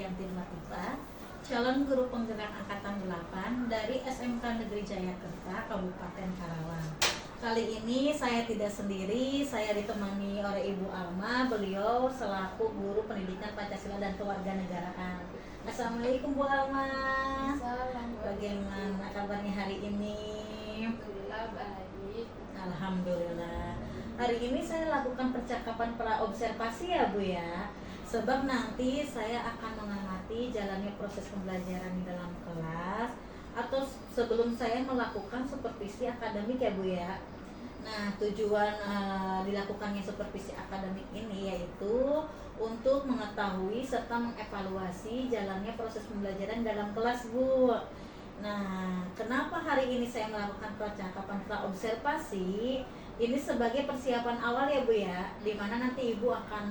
Ariyanti Latifah, calon guru penggerak angkatan 8 dari SMK Negeri Jayakerta, Kabupaten Karawang. Kali ini saya tidak sendiri, saya ditemani oleh Ibu Alma, beliau selaku guru pendidikan Pancasila dan Kewarganegaraan. Assalamualaikum Bu Alma. Assalamualaikum. Bagaimana kabarnya hari ini? Alhamdulillah baik. Alhamdulillah. Hari ini saya lakukan percakapan praobservasi ya Bu ya. Sebab nanti saya akan mengamati jalannya proses pembelajaran di dalam kelas atau sebelum saya melakukan supervisi akademik ya Bu ya. Nah, tujuan dilakukannya supervisi akademik ini yaitu untuk mengetahui serta mengevaluasi jalannya proses pembelajaran dalam kelas Bu. Nah, kenapa hari ini saya melakukan percakapan praobservasi? Ini sebagai persiapan awal ya Bu ya, dimana nanti Ibu akan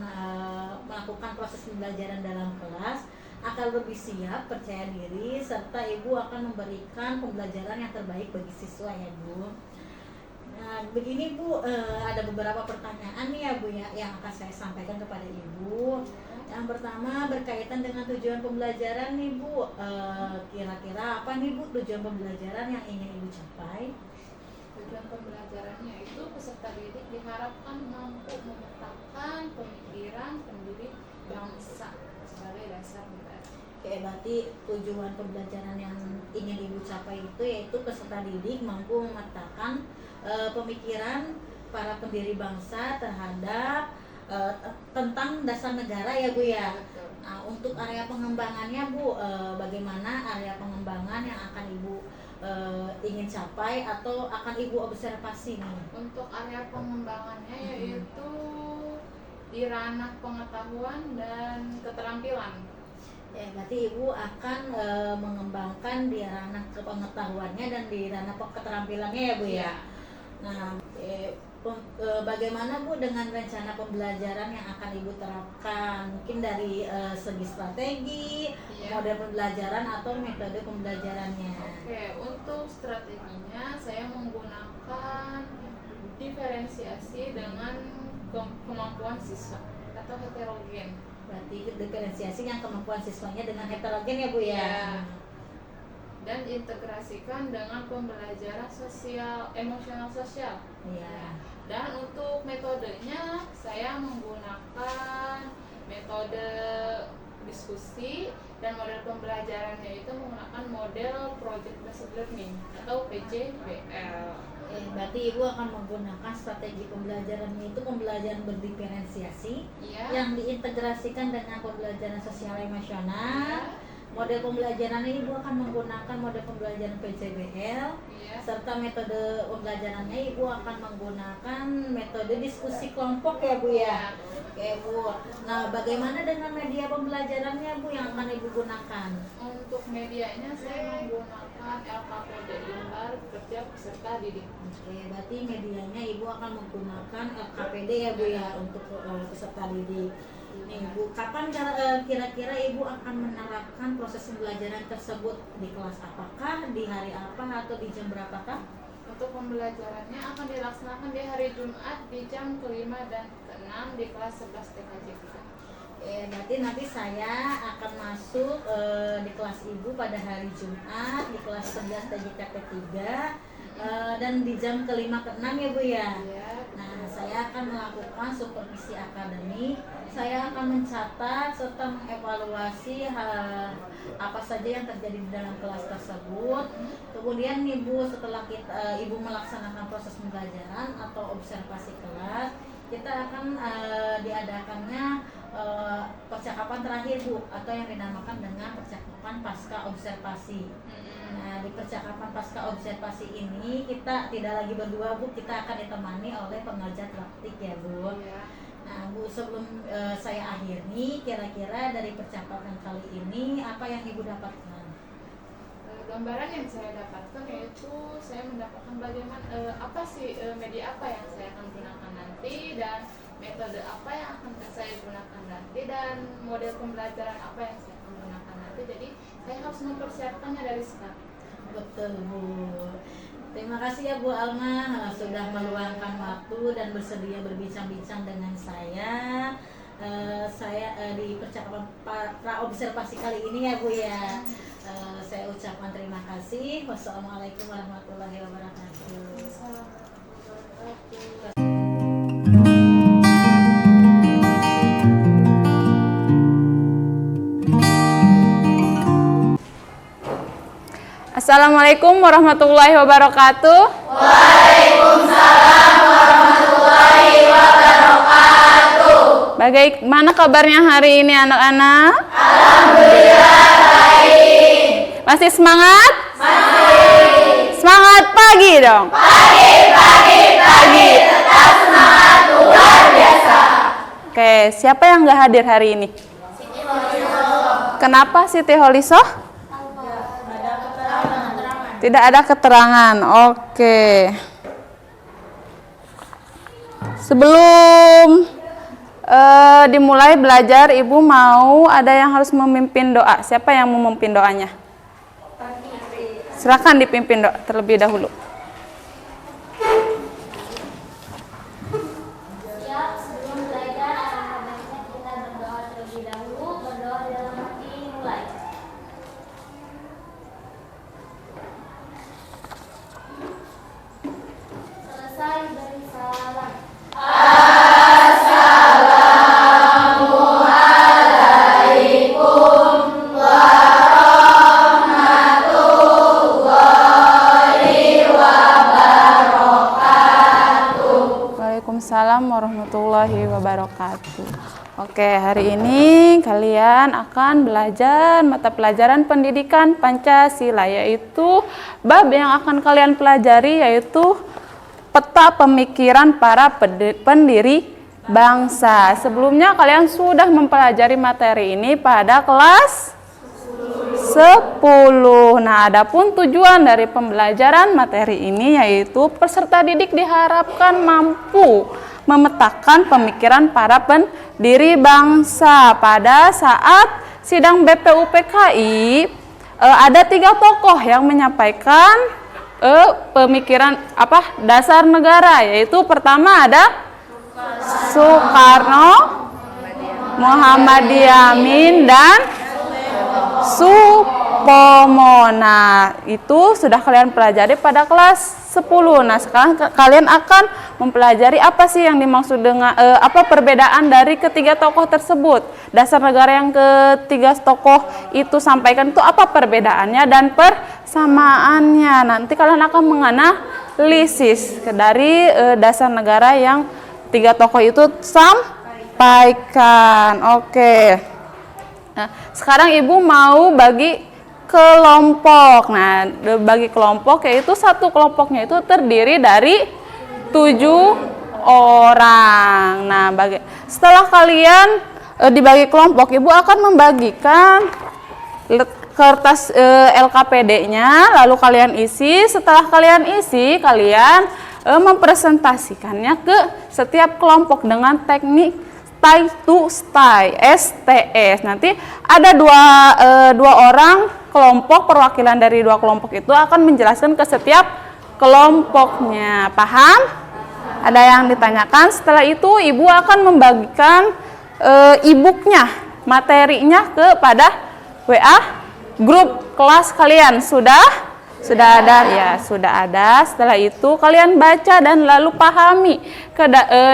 melakukan proses pembelajaran dalam kelas, akan lebih siap, percaya diri, serta Ibu akan memberikan pembelajaran yang terbaik bagi siswa ya Bu. Nah, begini Bu, ada beberapa pertanyaan nih ya Bu ya, yang akan saya sampaikan kepada Ibu. Yang pertama berkaitan dengan tujuan pembelajaran nih Bu. Kira-kira apa nih Bu tujuan pembelajaran yang ingin Ibu capai? Tujuan pembelajarannya itu peserta didik diharapkan mampu memetakan pemikiran pendiri bangsa sebagai dasar negara. Oke, berarti tujuan pembelajaran yang ingin Ibu capai itu yaitu peserta didik mampu memetakan pemikiran para pendiri bangsa terhadap tentang dasar negara ya Bu ya. Betul. Nah, untuk area pengembangannya Bu, bagaimana area pengembangan yang akan Ibu ingin capai atau akan Ibu observasi nih? Untuk area pengembangannya yaitu di ranah pengetahuan dan keterampilan. Ya, berarti Ibu akan mengembangkan di ranah pengetahuannya dan di ranah keterampilannya ya Bu ya. Nah, bagaimana Bu dengan rencana pembelajaran yang akan Ibu terapkan? Mungkin dari segi strategi, model pembelajaran atau metode pembelajarannya. Oke, untuk strateginya saya menggunakan diferensiasi dengan kemampuan siswa atau heterogen. Berarti diferensiasi yang kemampuan siswanya dengan heterogen ya Bu ya. Ya. Dan integrasikan dengan pembelajaran sosial, emosional sosial. Iya. Dan untuk metodenya saya menggunakan metode diskusi dan model pembelajarannya itu menggunakan model project based learning atau PJBL. Berarti Ibu akan menggunakan strategi pembelajarannya itu pembelajaran berdiferensiasi yang diintegrasikan dengan pembelajaran sosial emosional. Model pembelajarannya Ibu akan menggunakan model pembelajaran PJBL, serta metode pembelajarannya Ibu akan menggunakan metode diskusi kelompok ya Bu ya. Oke Bu. Nah, bagaimana dengan media pembelajarannya Bu yang akan Ibu gunakan? Untuk medianya saya menggunakan LKPD, lembar kerja peserta didik. Oke, berarti medianya Ibu akan menggunakan LKPD ya Bu ya untuk peserta didik. Nih Bu, kapan kira-kira Ibu akan menerapkan proses pembelajaran tersebut? Di kelas apakah, di hari apa, atau di jam berapakah? Untuk pembelajarannya akan dilaksanakan di hari Jumat di jam ke-5 dan ke-6 di kelas 11 TKJK. Berarti nanti saya akan masuk di kelas Ibu pada hari Jumat di kelas 11 TKJK 3 dan di jam ke-5 ke-6 ya Bu ya. Nah, saya akan melakukan supervisi akademik. Saya akan mencatat serta mengevaluasi apa saja yang terjadi di dalam kelas tersebut. Kemudian Ibu setelah Ibu melaksanakan proses pembelajaran atau observasi kelas, kita akan diadakannya percakapan terakhir Bu, atau yang dinamakan dengan percakapan pasca observasi. Nah, di percakapan pasca observasi ini kita tidak lagi berdua Bu, kita akan ditemani oleh pengajar praktik ya Bu. Nah Bu, sebelum saya akhiri, kira-kira dari percakapan kali ini apa yang Ibu dapatkan? Gambaran yang saya dapatkan yaitu saya mendapatkan bagaimana media apa yang saya akan gunakan nanti, dan metode apa yang akan saya gunakan nanti, dan model pembelajaran apa yang saya akan gunakan nanti. Jadi saya harus mempersiapkannya dari sekarang. Betul Bu. Terima kasih ya Bu Alma sudah meluangkan waktu dan bersedia berbincang-bincang dengan saya. saya di percakapan pra-observasi kali ini ya Bu ya. Saya ucapkan terima kasih. Wassalamualaikum warahmatullahi wabarakatuh. Assalamualaikum warahmatullahi wabarakatuh. Waalaikumsalam warahmatullahi wabarakatuh. Bagaimana kabarnya hari ini anak-anak? Alhamdulillah baik. Masih semangat? Masih. Semangat pagi dong. Pagi. Tetap semangat luar biasa. Oke, siapa yang nggak hadir hari ini? Siti Holisoh. Kenapa Siti Holisoh? Tidak ada keterangan. Oke. Sebelum dimulai belajar, Ibu mau ada yang harus memimpin doa. Siapa yang mau memimpin doanya? Silakan dipimpin doa terlebih dahulu. Siap, sebelum belajar alangkah baiknya kita berdoa terlebih dahulu. Berdoa dalam hati, mulai. Selesai beri salam. Waalaikumsalam warahmatullahi wabarakatuh. Oke, hari ini kalian akan belajar mata pelajaran pendidikan Pancasila, yaitu bab yang akan kalian pelajari yaitu peta pemikiran para pendiri bangsa. Sebelumnya kalian sudah mempelajari materi ini pada kelas 10. Nah, adapun tujuan dari pembelajaran materi ini yaitu peserta didik diharapkan mampu memetakan pemikiran para pendiri bangsa. Pada saat sidang BPUPKI ada 3 tokoh yang menyampaikan pemikiran dasar negara, yaitu pertama ada Soekarno, Muhammad Yamin, dan Supomo. Nah, itu sudah kalian pelajari pada kelas 10. Nah, sekarang kalian akan mempelajari apa sih yang dimaksud dengan apa perbedaan dari ketiga tokoh tersebut. Dasar negara yang ketiga tokoh itu sampaikan itu apa perbedaannya dan persamaannya. Nanti kalian akan menganalisis dari dasar negara yang 3 tokoh itu sampaikan. Oke. Nah, sekarang Ibu mau bagi kelompok. Nah, bagi kelompok yaitu satu kelompoknya itu terdiri dari 7 orang. Nah, setelah kalian dibagi kelompok, Ibu akan membagikan kertas LKPD-nya, lalu kalian isi. Setelah kalian isi, kalian mempresentasikannya ke setiap kelompok dengan teknik stay to stay, STS. Nanti ada dua orang kelompok, perwakilan dari 2 kelompok itu akan menjelaskan ke setiap kelompoknya. Paham? Ada yang ditanyakan? Setelah itu Ibu akan membagikan e-booknya, materinya kepada WA grup kelas kalian. Sudah ada ya, sudah ada. Setelah itu kalian baca dan lalu pahami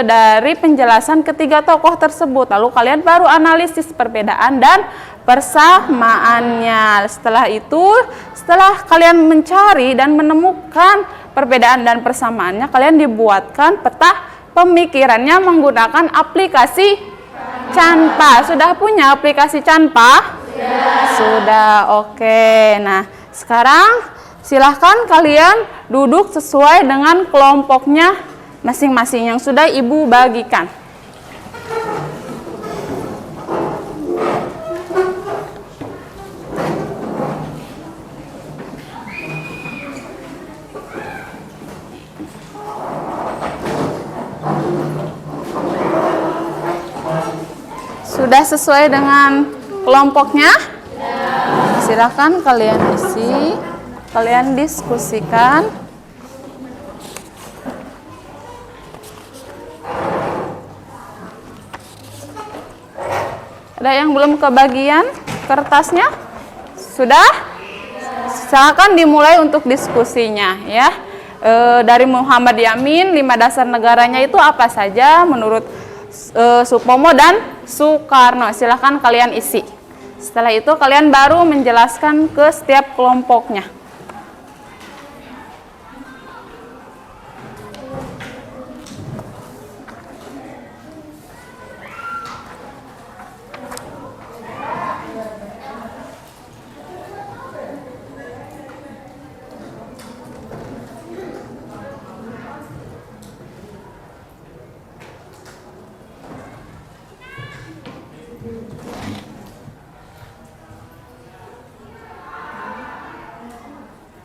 dari penjelasan ketiga tokoh tersebut. Lalu kalian baru analisis perbedaan dan persamaannya. Setelah itu, setelah kalian mencari dan menemukan perbedaan dan persamaannya, kalian dibuatkan peta pemikirannya menggunakan aplikasi Canva. Sudah punya aplikasi Canva? Sudah, oke. Nah, sekarang silahkan kalian duduk sesuai dengan kelompoknya masing-masing yang sudah Ibu bagikan. Sudah sesuai dengan kelompoknya? Silakan kalian isi, kalian diskusikan. Ada yang belum kebagian kertasnya? Sudah? Silakan dimulai untuk diskusinya ya. Dari Muhammad Yamin, 5 dasar negaranya itu apa saja menurut Supomo dan Soekarno? Silakan kalian isi. Setelah itu kalian baru menjelaskan ke setiap kelompoknya.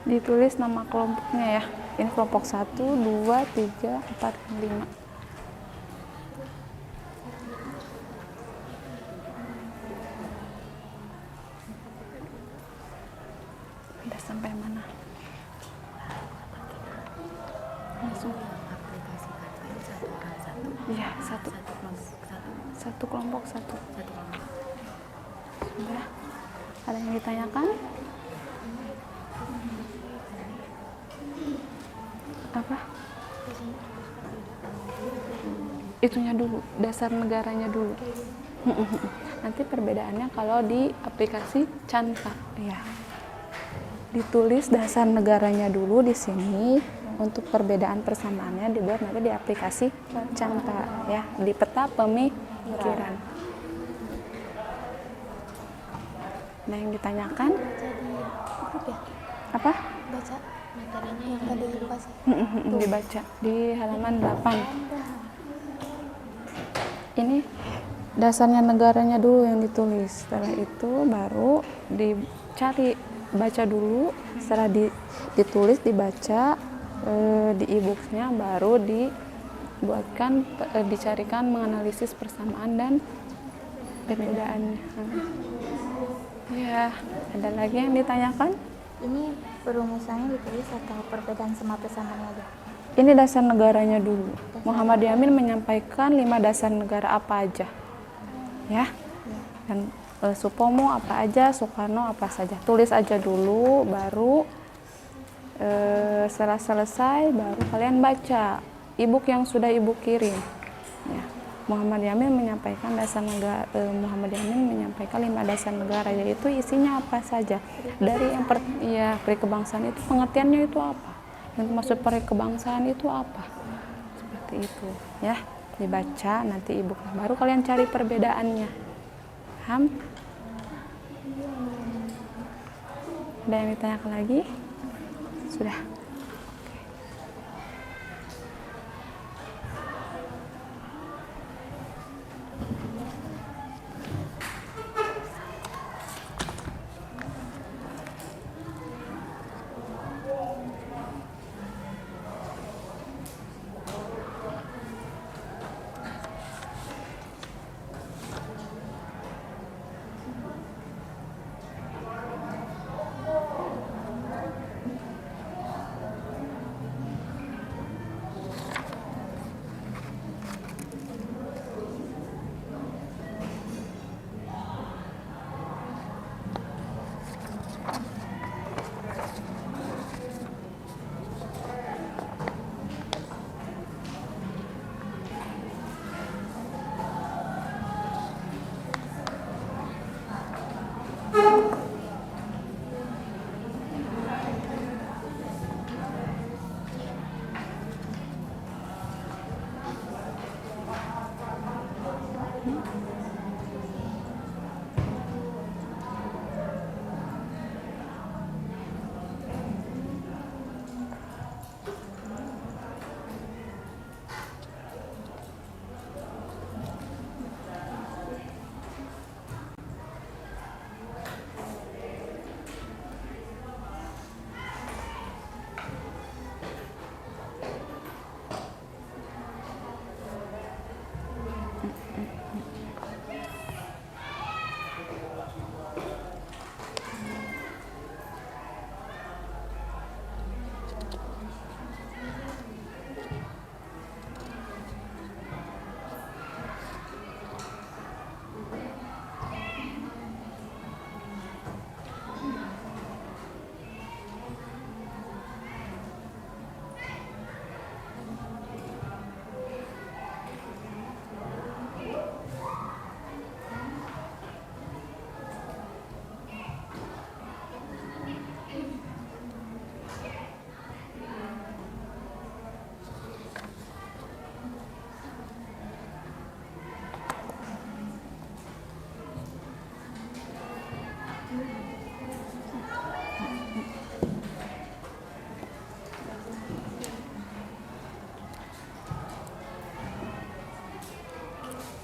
Ditulis nama kelompoknya ya. Ini kelompok 1, 2, 3, 4, 5. Udah sampai mana? Langsung. Iya, satu kelompok satu. Sudah. Ada yang ditanyakan? Apa? Itunya dulu, dasar negaranya dulu. Nanti perbedaannya kalau di aplikasi Canva, ya. Ditulis dasar negaranya dulu di sini. Untuk perbedaan persamaannya dibuat nanti di aplikasi Canva, ya, di peta pemikiran. Nah, yang ditanyakan? Apa? Baca materinya yang tadi pas. Dibaca di halaman 8. Ini dasarnya negaranya dulu yang ditulis. Setelah itu baru dicari, baca dulu. Setelah ditulis, dibaca di e-booksnya, baru dibuatkan, dicarikan menganalisis persamaan dan perbedaannya. Ya, ada lagi yang ditanyakan? Ini perumusannya ditulis atau perbedaan sama persamaan aja? Ini dasar negaranya dulu. Muhammad Yamin menyampaikan 5 dasar negara apa aja, ya. Dan Supomo apa aja, Soekarno apa saja. Tulis aja dulu, baru setelah selesai baru kalian baca e-book yang sudah ibu kirim. Ya. Muhammad Yamin menyampaikan 5 dasar negara, yaitu isinya apa saja. Dari yang perikebangsaan itu pengertiannya itu apa? Yang maksud perikebangsaan itu apa? Seperti itu, ya. Dibaca nanti e-book, baru kalian cari perbedaannya. Paham? Ada yang ditanyakan lagi? Sudah.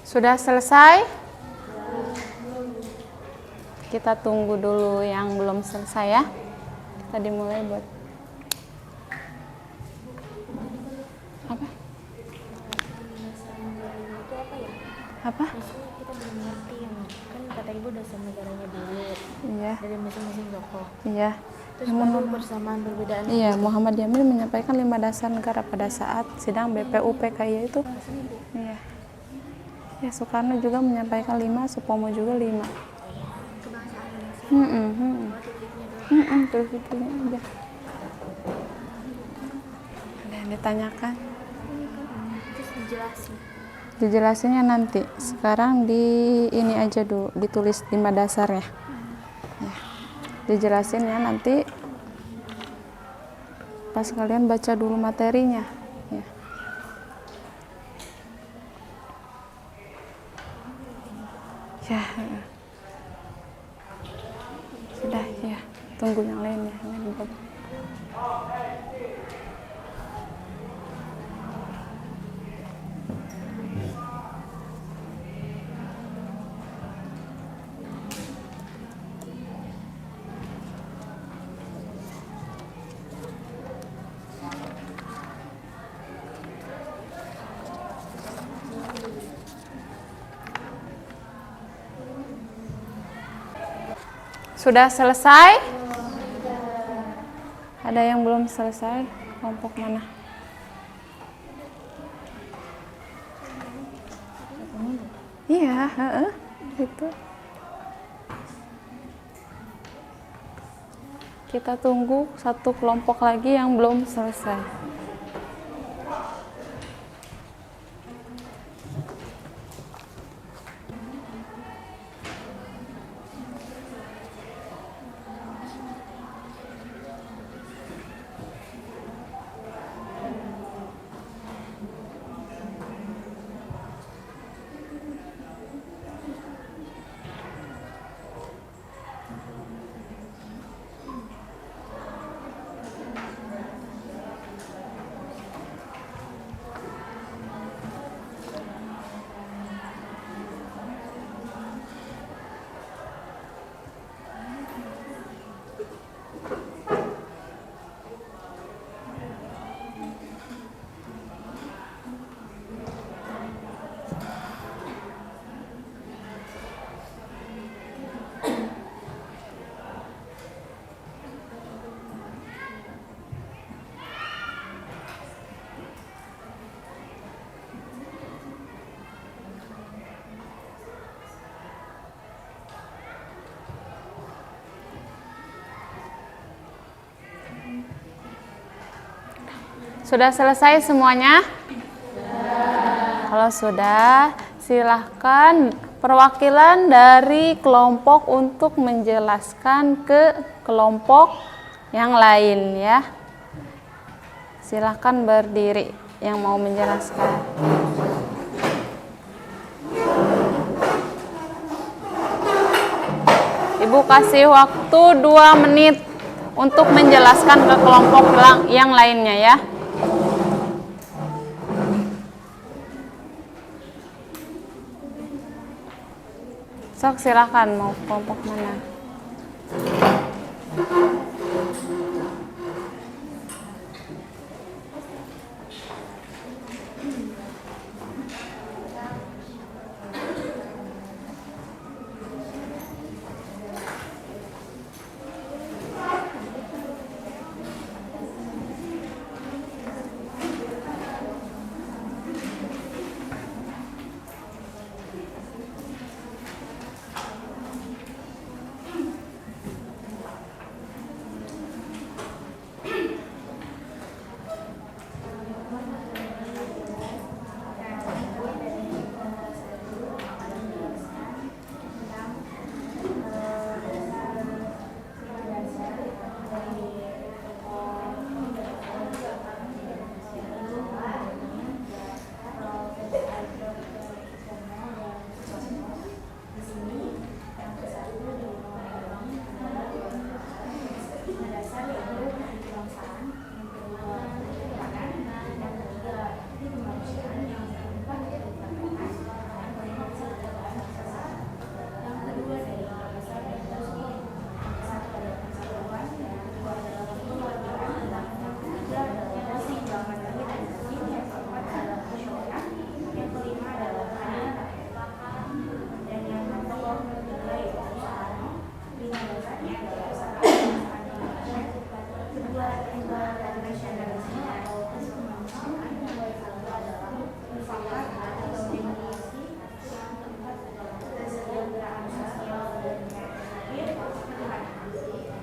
Sudah selesai? Kita tunggu dulu yang belum selesai ya. Kita dimulai buat apa? Itu apa ya? Apa? Maksudnya kita belum ngerti yang kan kata ibu dasar negaranya dulu Iya, dari masing-masing tokoh. iya. Terus baru persamaan perbedaan. Iya, Muhammad Jamil menyampaikan 5 dasar negara pada saat sidang BPUPKI itu. Iya. Ya, Soekarno juga menyampaikan 5, Supomo juga 5. Kebangsaan Indonesia. Terus itunya aja. Ada yang ditanyakan? Terus dijelasin. Dijelasinnya nanti. Sekarang di ini aja dulu, ditulis 5 dasarnya. Ya. Dijelasinnya nanti pas kalian baca dulu materinya. Ya. Ya. Sudah ya. Tunggu yang lainnya. Ini belum. Sudah selesai? Ada yang belum selesai? Kelompok mana? Iya, itu. Kita tunggu satu kelompok lagi yang belum selesai. Sudah selesai semuanya? Kalau sudah, silahkan perwakilan dari kelompok untuk menjelaskan ke kelompok yang lain ya. Silahkan berdiri yang mau menjelaskan. Ibu kasih waktu 2 menit untuk menjelaskan ke kelompok yang lainnya ya. Sok silakan mau kelompok mana.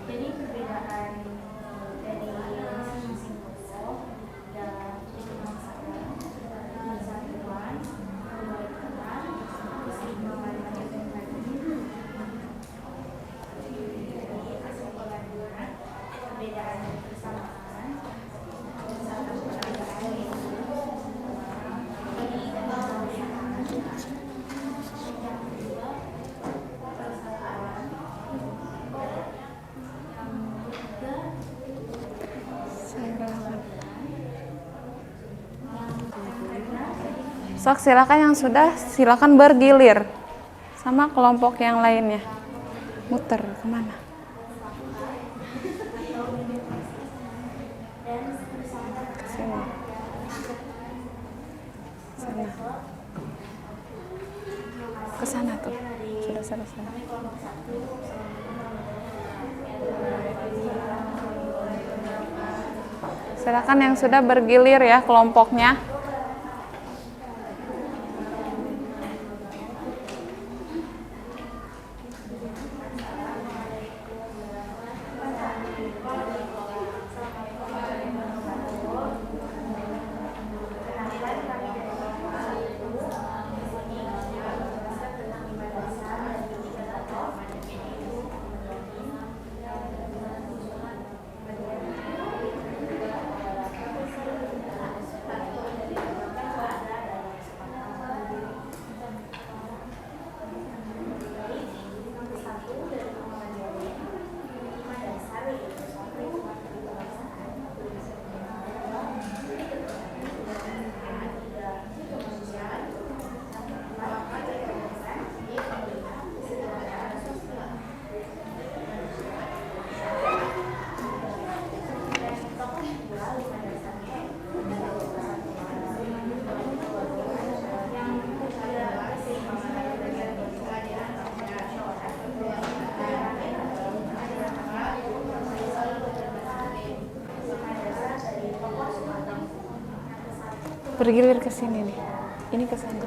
Jadi perbedaan dari masing-masing tokoh dalam kemanusiaan, persatuan, kebaikan, keseimbangan dan jadi kesimpulannya perbedaan dan persamaan bersama perbedaan itu jadi kemanusiaan yang kedua persatuan Sok, silakan yang sudah, silakan bergilir sama kelompok yang lainnya. Muter kemana? Ke sini. Sana. Ke sana tuh. Sudah selesai. Silakan yang sudah bergilir ya kelompoknya. Bergilir ke sini nih. Ini ke sana.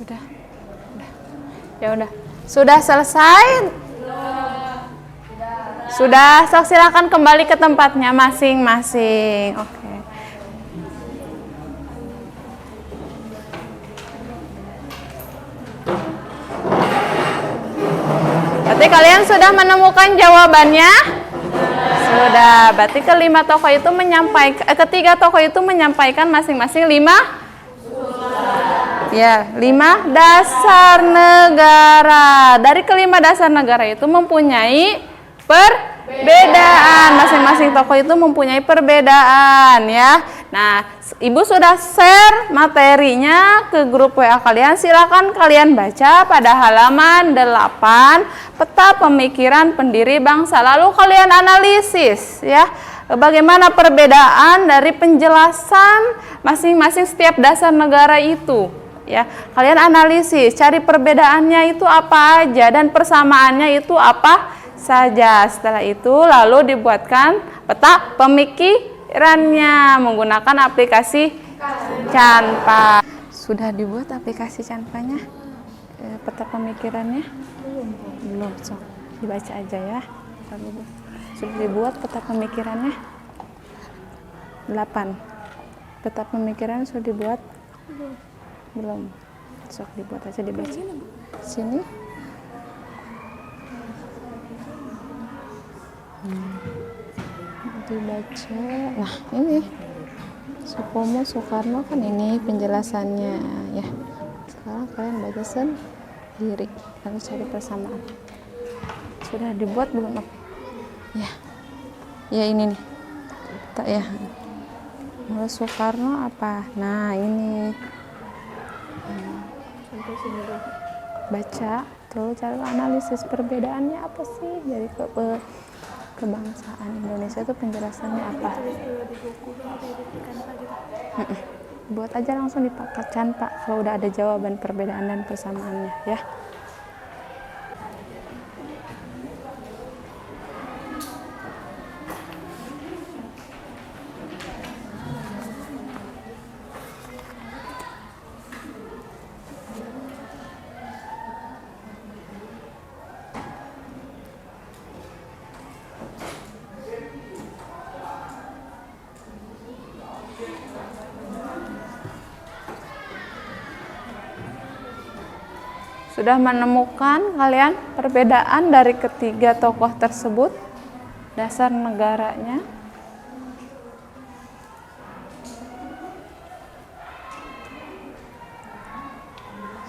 Sudah. Ya udah. Sudah selesai? Sudah, sok silakan kembali ke tempatnya masing-masing. Oke. Berarti kalian sudah menemukan jawabannya? Sudah. Berarti ketiga tokoh itu menyampaikan masing-masing 5 dasar negara. Dari kelima dasar negara itu mempunyai perbedaan. Masing-masing tokoh itu mempunyai perbedaan ya. Nah, Ibu sudah share materinya ke grup WA kalian. Silakan kalian baca pada halaman 8 peta pemikiran pendiri bangsa. Lalu kalian analisis ya. Bagaimana perbedaan dari penjelasan masing-masing setiap dasar negara itu. Ya, kalian analisis, cari perbedaannya itu apa aja dan persamaannya itu apa saja. Setelah itu lalu dibuatkan peta pemikirannya menggunakan aplikasi Canva. Sudah dibuat aplikasi Canvanya? peta pemikirannya? Belum, sok dibaca aja ya. Sudah dibuat peta pemikirannya? 8. Peta pemikiran sudah dibuat? Belum. Sok dibuat aja, dibaca. Sini. Dibaca. Nah, ini Supomo Soekarno kan ini penjelasannya ya. Sekarang kalian baca sendiri, lalu cari persamaan. Sudah dibuat belum? Ya. Ya ini nih. Tak ya. Mulai Soekarno apa? Nah, ini. Sampai sini dulu. Baca, terus cari analisis perbedaannya apa sih dari kebangsaan Indonesia itu penjelasannya apa? Buat aja langsung di kacan Pak kalau udah ada jawaban perbedaan dan persamaannya ya. Sudah menemukan kalian perbedaan dari ketiga tokoh tersebut? Dasar negaranya?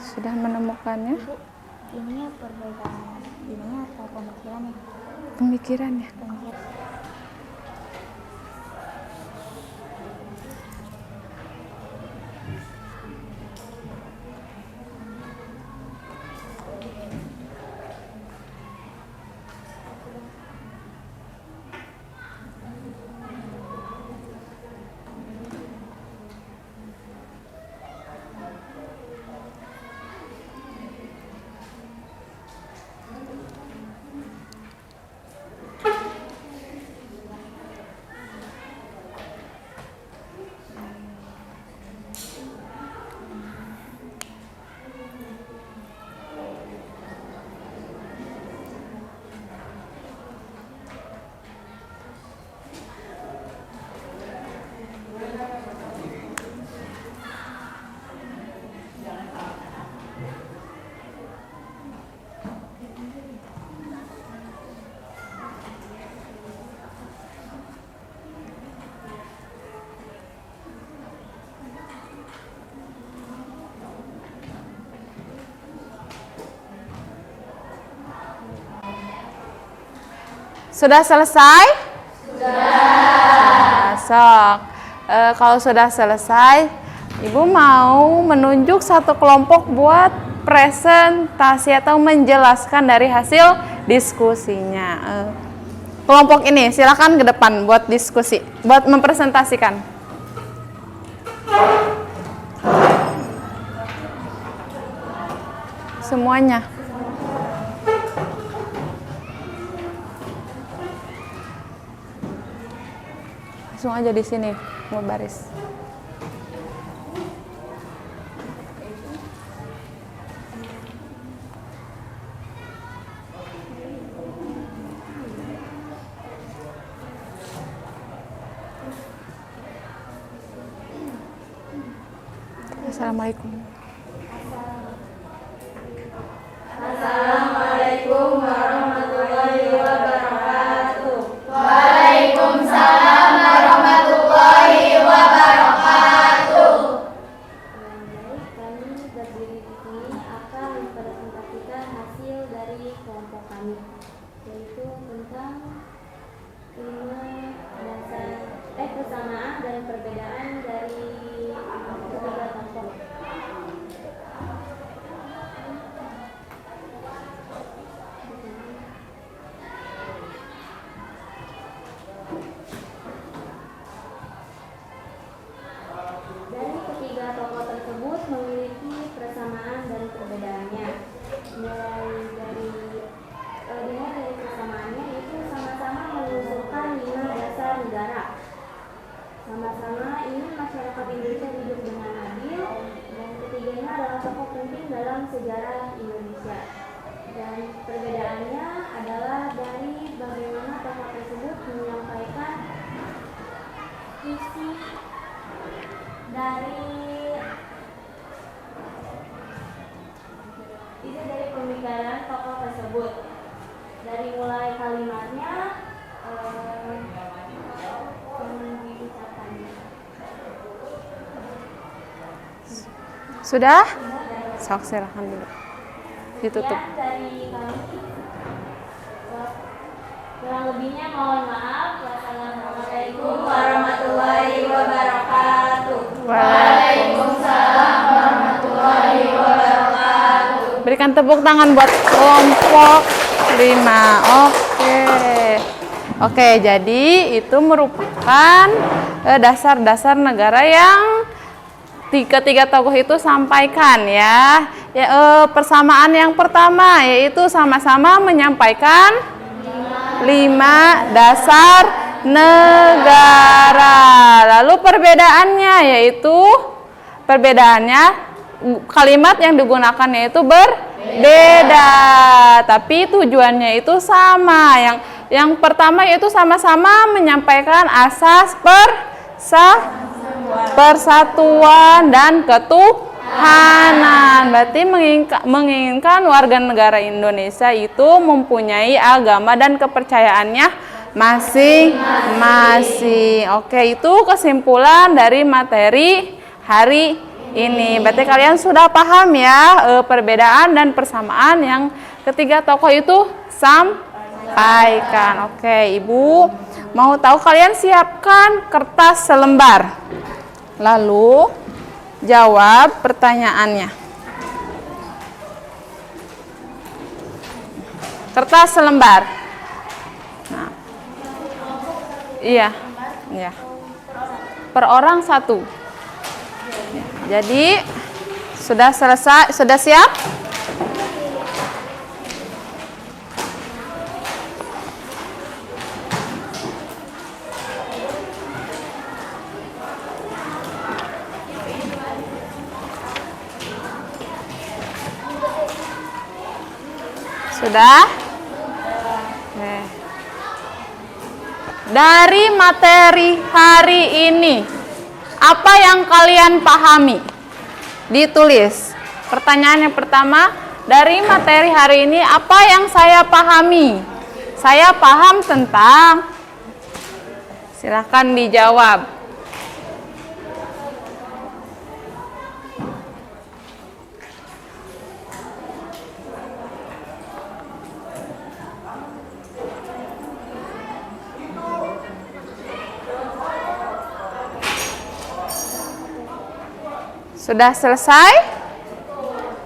Sudah menemukannya? Ini perbedaan ini atau pemikirannya? Pemikirannya. Sudah selesai? Sudah. Sok. Kalau sudah selesai, Ibu mau menunjuk satu kelompok buat presentasi atau menjelaskan dari hasil diskusinya. Kelompok ini silakan ke depan buat diskusi, buat mempresentasikan. Semuanya. Langsung aja di sini, mau baris. Assalamualaikum. Assalamualaikum warahmatullahi wabarakatuh. Waalaikumsalam warahmatullahi wabarakatuh. Baik, kami berdiri di sini akan mempresentasikan hasil dari kelompok kami, yaitu tentang 5 dasar kesamaan dan perbedaan dari ketiga tokoh. Dari ketiga tokoh tersebut memiliki persamaan dan perbedaannya. Dimulai dari persamaannya itu sama-sama mengusulkan 5 dasar negara. Sama-sama ingin sejarah Indonesia. Dan perbedaannya adalah dari bagaimana tokoh tersebut menyampaikan isi dari pemikiran tokoh tersebut. Dari mulai kalimatnya Sudah? Sok silakan dulu. Ditutup. Sekian dari kami. Kurang lebihnya mohon maaf. Wassalamualaikum warahmatullahi wabarakatuh. Waalaikumsalam warahmatullahi wabarakatuh. Berikan tepuk tangan buat kelompok 5. Oke, jadi itu merupakan dasar-dasar negara yang ketiga tokoh itu sampaikan ya. Persamaan yang pertama yaitu sama-sama menyampaikan 5 dasar negara. Lalu perbedaannya kalimat yang digunakan yaitu berbeda, tapi tujuannya itu sama. Yang pertama yaitu sama-sama menyampaikan asas persatuan dan ketuhanan. Berarti menginginkan warga negara Indonesia itu mempunyai agama dan kepercayaannya masing-masing. Oke, itu kesimpulan dari materi hari ini. Berarti kalian sudah paham ya perbedaan dan persamaan yang ketiga tokoh itu sampaikan. Oke, Ibu mau tahu, kalian siapkan kertas selembar. Lalu jawab pertanyaannya. Kertas selembar. Nah, iya. Per orang 1. Jadi sudah selesai, sudah siap? Sudah? Dari materi hari ini, apa yang kalian pahami? Ditulis. Pertanyaan yang pertama, dari materi hari ini, apa yang saya pahami? Saya paham tentang, silakan dijawab. Sudah selesai?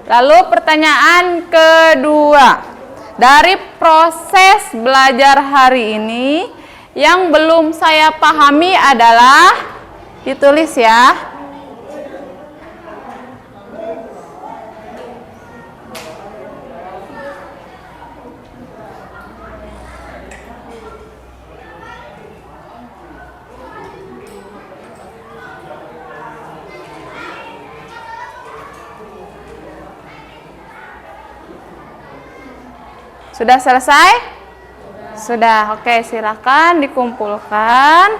Lalu pertanyaan kedua. Dari proses belajar hari ini, yang belum saya pahami adalah, ditulis ya. Sudah selesai? Sudah. Oke, silakan dikumpulkan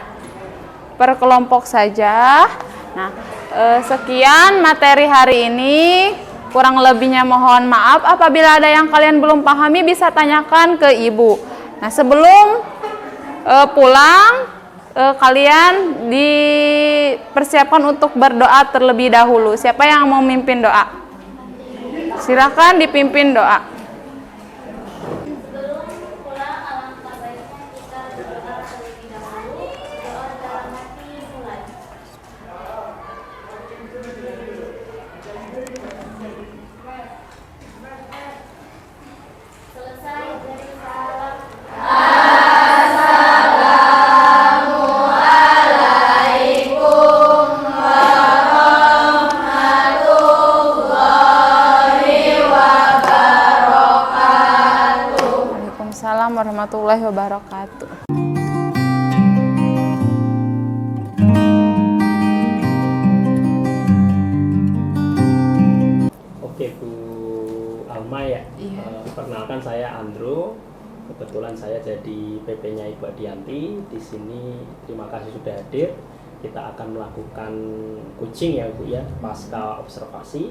per kelompok saja. Nah, sekian materi hari ini. Kurang lebihnya mohon maaf. Apabila ada yang kalian belum pahami, bisa tanyakan ke Ibu. Nah, sebelum pulang, kalian dipersiapkan untuk berdoa terlebih dahulu. Siapa yang mau memimpin doa? Silakan dipimpin doa. Waalaikumsalam warahmatullahi wabarakatuh. Oke Bu, nama ya. Iya. Perkenalkan saya Andro. Kebetulan saya jadi PP-nya Ibu Adianti. Di sini terima kasih sudah hadir. Kita akan melakukan coaching ya Bu ya, pasca observasi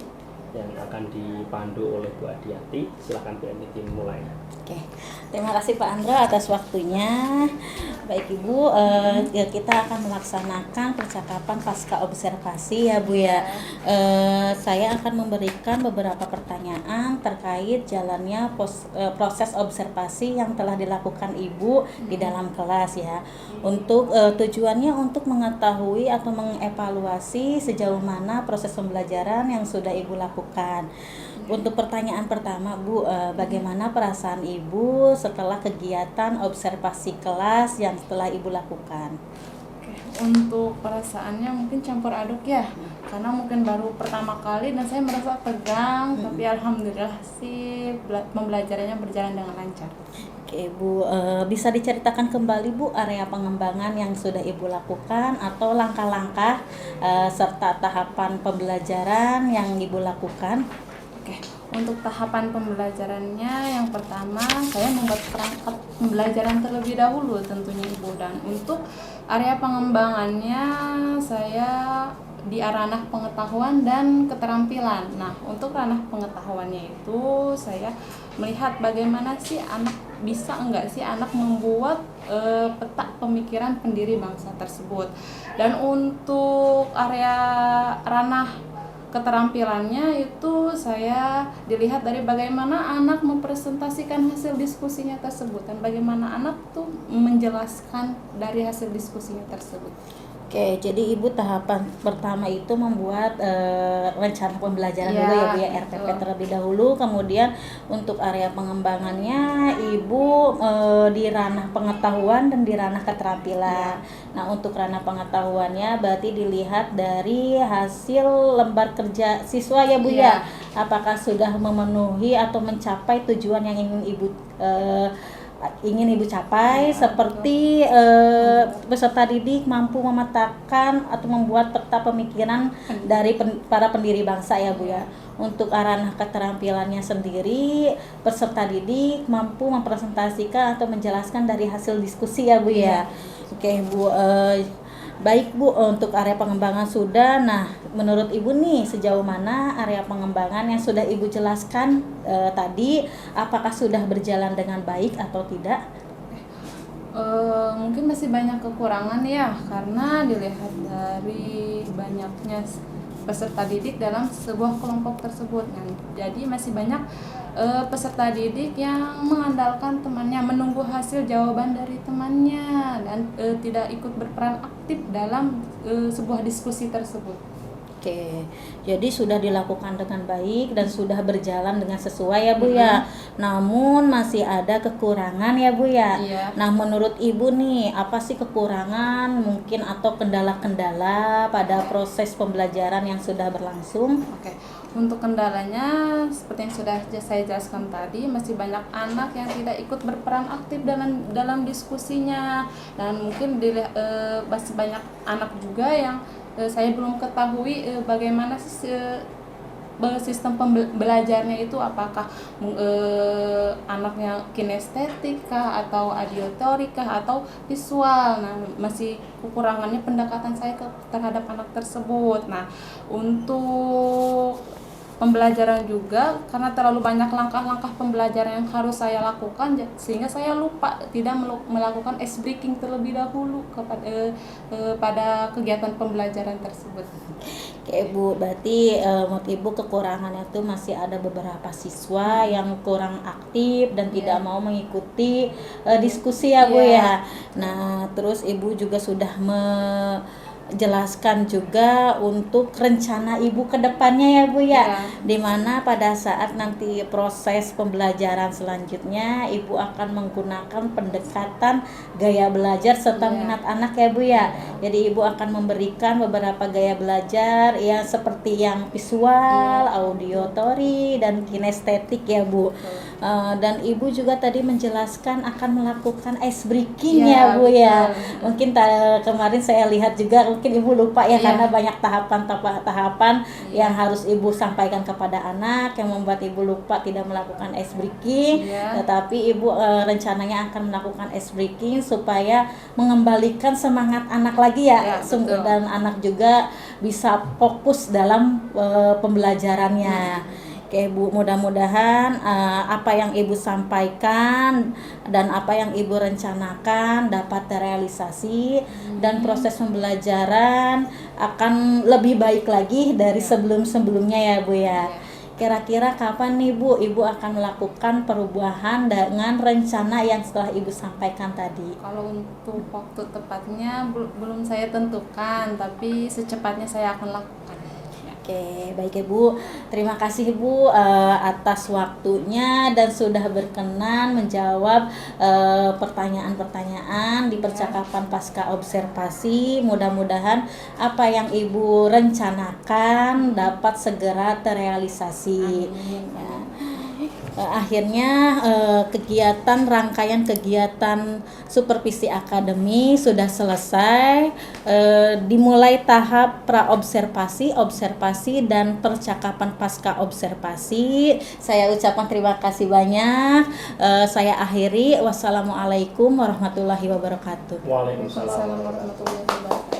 yang akan dipandu oleh Bu Adianti. Silakan Bu Adianti mulai. Oke, terima kasih Pak Andro atas waktunya. Baik Ibu, ya kita akan melaksanakan percakapan pasca observasi ya Bu ya. Saya akan memberikan beberapa pertanyaan terkait jalannya proses observasi yang telah dilakukan Ibu di dalam kelas ya. Untuk tujuannya untuk mengetahui atau mengevaluasi sejauh mana proses pembelajaran yang sudah Ibu lakukan. Untuk pertanyaan pertama Bu, bagaimana perasaan Ibu setelah kegiatan observasi kelas yang telah Ibu lakukan? Oke, untuk perasaannya mungkin campur aduk ya, karena mungkin baru pertama kali dan saya merasa tegang, tapi alhamdulillah sih pembelajarannya berjalan dengan lancar. Oke Bu, bisa diceritakan kembali Bu area pengembangan yang sudah Ibu lakukan atau langkah-langkah serta tahapan pembelajaran yang Ibu lakukan? Oke, untuk tahapan pembelajarannya yang pertama saya membuat perangkat pembelajaran terlebih dahulu tentunya Ibu, dan untuk area pengembangannya saya di ranah pengetahuan dan keterampilan. Nah, untuk ranah pengetahuannya itu saya melihat bagaimana sih anak bisa enggak sih anak membuat peta pemikiran pendiri bangsa tersebut. Dan untuk area ranah keterampilannya itu saya dilihat dari bagaimana anak mempresentasikan hasil diskusinya tersebut dan bagaimana anak tuh menjelaskan dari hasil diskusinya tersebut. Oke, jadi Ibu tahapan pertama itu membuat rencana pembelajaran Ya, dulu ya Bu ya, RPP betul. terlebih dahulu. Kemudian untuk area pengembangannya Ibu di ranah pengetahuan dan di ranah keterampilan. Nah, untuk ranah pengetahuannya berarti dilihat dari hasil lembar kerja siswa ya Bu ya. Apakah sudah memenuhi atau mencapai tujuan yang ingin Ibu capai, seperti peserta didik mampu memetakan atau membuat peta pemikiran dari para pendiri bangsa ya Bu ya. Untuk ranah keterampilannya sendiri, peserta didik mampu mempresentasikan atau menjelaskan dari hasil diskusi ya Bu ya. Oke Bu, baik Bu, untuk area pengembangan sudah. Nah, menurut Ibu nih sejauh mana area pengembangan yang sudah Ibu jelaskan tadi, apakah sudah berjalan dengan baik atau tidak? Mungkin masih banyak kekurangan ya, karena dilihat dari banyaknya peserta didik dalam sebuah kelompok tersebut. Nah, jadi masih banyak peserta didik yang mengandalkan temannya, menunggu hasil jawaban dari temannya, dan tidak ikut berperan aktif dalam sebuah diskusi tersebut. Oke, jadi sudah dilakukan dengan baik dan sudah berjalan dengan sesuai ya Bu ya. Namun masih ada kekurangan ya Bu ya. Iya. Nah, menurut Ibu nih, apa sih kekurangan mungkin atau kendala-kendala pada proses pembelajaran yang sudah berlangsung? Oke, untuk kendalanya seperti yang sudah saya jelaskan tadi, masih banyak anak yang tidak ikut berperan aktif dalam diskusinya, dan mungkin masih banyak anak juga yang saya belum ketahui bagaimana sistem belajarnya itu, apakah anaknya kinestetik kah atau auditorik kah atau visual. Nah, masih kekurangannya pendekatan saya terhadap anak tersebut. Nah, untuk pembelajaran juga, karena terlalu banyak langkah-langkah pembelajaran yang harus saya lakukan, sehingga saya lupa tidak melakukan ice breaking terlebih dahulu pada kegiatan pembelajaran tersebut. Oke Bu, berarti menurut Ibu kekurangannya itu masih ada beberapa siswa yang kurang aktif dan tidak mau mengikuti diskusi ya Bu ya. Nah, terus Ibu juga sudah jelaskan juga untuk rencana Ibu ke depannya ya Bu ya. Dimana pada saat nanti proses pembelajaran selanjutnya Ibu akan menggunakan pendekatan gaya belajar serta minat anak ya Bu ya. Jadi Ibu akan memberikan beberapa gaya belajar yang seperti yang visual, auditory dan kinestetik ya Bu. Dan Ibu juga tadi menjelaskan akan melakukan ice breaking ya Bu ya. Mungkin kemarin saya lihat juga mungkin Ibu lupa ya, Iya. karena banyak tahapan yang harus Ibu sampaikan kepada anak yang membuat Ibu lupa tidak melakukan ice breaking. Iya. Tetapi Ibu rencananya akan melakukan ice breaking supaya mengembalikan semangat anak lagi ya, Ya, betul. dan anak juga bisa fokus dalam pembelajarannya. Oke Bu, mudah-mudahan apa yang Ibu sampaikan dan apa yang Ibu rencanakan dapat terrealisasi dan proses pembelajaran akan lebih baik lagi dari sebelum-sebelumnya ya Bu ya. Kira-kira kapan nih Bu Ibu akan melakukan perubahan dengan rencana yang setelah Ibu sampaikan tadi? Kalau untuk waktu tepatnya belum saya tentukan, tapi secepatnya saya akan lakukan. Oke, baik Ibu. Terima kasih Ibu atas waktunya dan sudah berkenan menjawab pertanyaan-pertanyaan di percakapan pasca observasi. Mudah-mudahan apa yang Ibu rencanakan dapat segera terrealisasi. Ya. Akhirnya rangkaian kegiatan Supervisi Akademi sudah selesai. Dimulai tahap praobservasi, observasi dan percakapan pasca observasi. Saya ucapkan terima kasih banyak. Saya akhiri. Wassalamualaikum warahmatullahi wabarakatuh. Waalaikumsalam. Assalamualaikum warahmatullahi wabarakatuh.